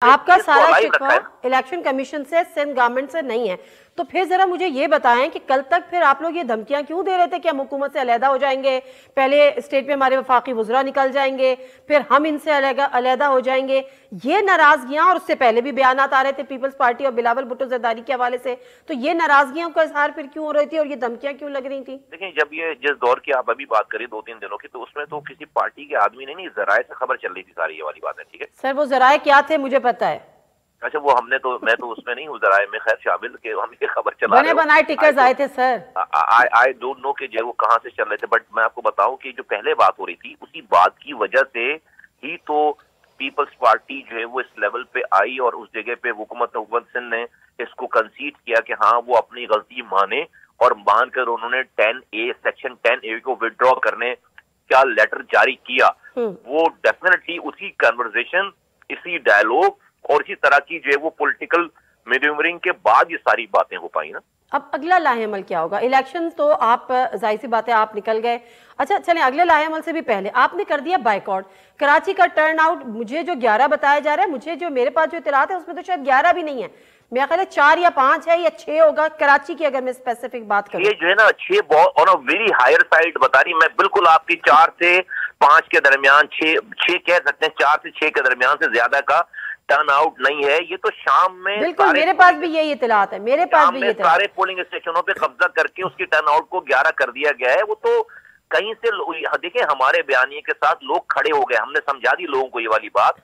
آپ کا سارا شکوہ الیکشن کمیشن سے، سندھ گورنمنٹ سے نہیں ہے، تو پھر ذرا مجھے یہ بتائیں کہ کل تک پھر آپ لوگ یہ دھمکیاں کیوں دے رہے تھے کہ ہم حکومت سے علیحدہ ہو جائیں گے، پہلے اسٹیٹ پہ ہمارے وفاقی وزراء نکل جائیں گے، پھر ہم ان سے علیحدہ ہو جائیں گے، یہ ناراضگیاں، اور اس سے پہلے بھی بیانات آ رہے تھے پیپلز پارٹی اور بلاول بھٹو زرداری کے حوالے سے، تو یہ ناراضگیوں کا اظہار پھر کیوں ہو رہی تھی اور یہ دھمکیاں کیوں لگ رہی تھیں؟ دیکھیں، جب یہ جس دور کی آپ ابھی بات کریں 2-3 دنوں کی، تو اس میں تو کسی پارٹی کے آدمی نہیں، ذرائع سے خبر چل رہی تھی ساری یہ والی بات ہے، ٹھیک ہے؟ سر وہ ذرائع کیا تھے مجھے پتا ہے۔ اچھا، وہ میں تو اس میں نہیں ہوں ذرائع میں خیر شامل کہ ہم یہ خبر چلا رہے بنے بنائے ٹکرز آئے تھے سر۔ آئی ڈونٹ نو کہ جو وہ کہاں سے چل رہے تھے، بٹ میں آپ کو بتاؤں کہ جو پہلے بات ہو رہی تھی اسی بات کی وجہ سے ہی تو پیپلز پارٹی جو ہے وہ اس لیول پہ آئی، اور اس جگہ پہ حکومت سندھ نے اس کو کنسیڈ کیا کہ ہاں وہ اپنی غلطی مانے، اور مان کر انہوں نے سیکشن 10A کو وڈرا کرنے کا لیٹر جاری کیا۔ وہ ڈیفینیٹلی اسی کنورزیشن، اسی ڈائلوگ اور اسی طرح کی جو ہے وہ پولیٹیکل میڈیومرنگ کے بعد یہ ساری باتیں ہو پائیں نا۔ اب اگلا لاہ عمل کیا ہوگا؟ الیکشن تو آپ ظاہر سی بات ہے آپ نکل گئے، اچھا چلیں اگلے لاہ عمل سے بھی پہلے آپ نے کر دیا بائیکاٹ کراچی کا ٹرن آؤٹ، مجھے جو 11 بتایا جا رہا ہے، مجھے جو میرے پاس جو اطلاعات ہے اس میں تو شاید 11 بھی نہیں ہے، میرا خیال ہے 4 یا 5 ہے یا 6 ہوگا کراچی کی، اگر میں اسپیسیفک بات کروں۔ یہ جو ہے نا 6 بہت آن اے ویری ہائر سائڈ بتا رہی، میں بالکل آپ کی 4 سے 5 کے درمیان، 6 کہہ سکتے ہیں، 4 سے 6 کے درمیان سے زیادہ کا ٹرن آؤٹ نہیں ہے۔ یہ تو شام میں بالکل میرے پاس بھی یہی اطلاعات ہے، میرے پاس بھی یہ اطلاعات سارے پولنگ اسٹیشنوں پہ قبضہ کر کے اس کی ٹرن آؤٹ کو 11 کر دیا گیا ہے۔ وہ تو کہیں سے دیکھیں ہمارے بیانیے کے ساتھ لوگ کھڑے ہو گئے، ہم نے سمجھا دی لوگوں کو یہ والی بات۔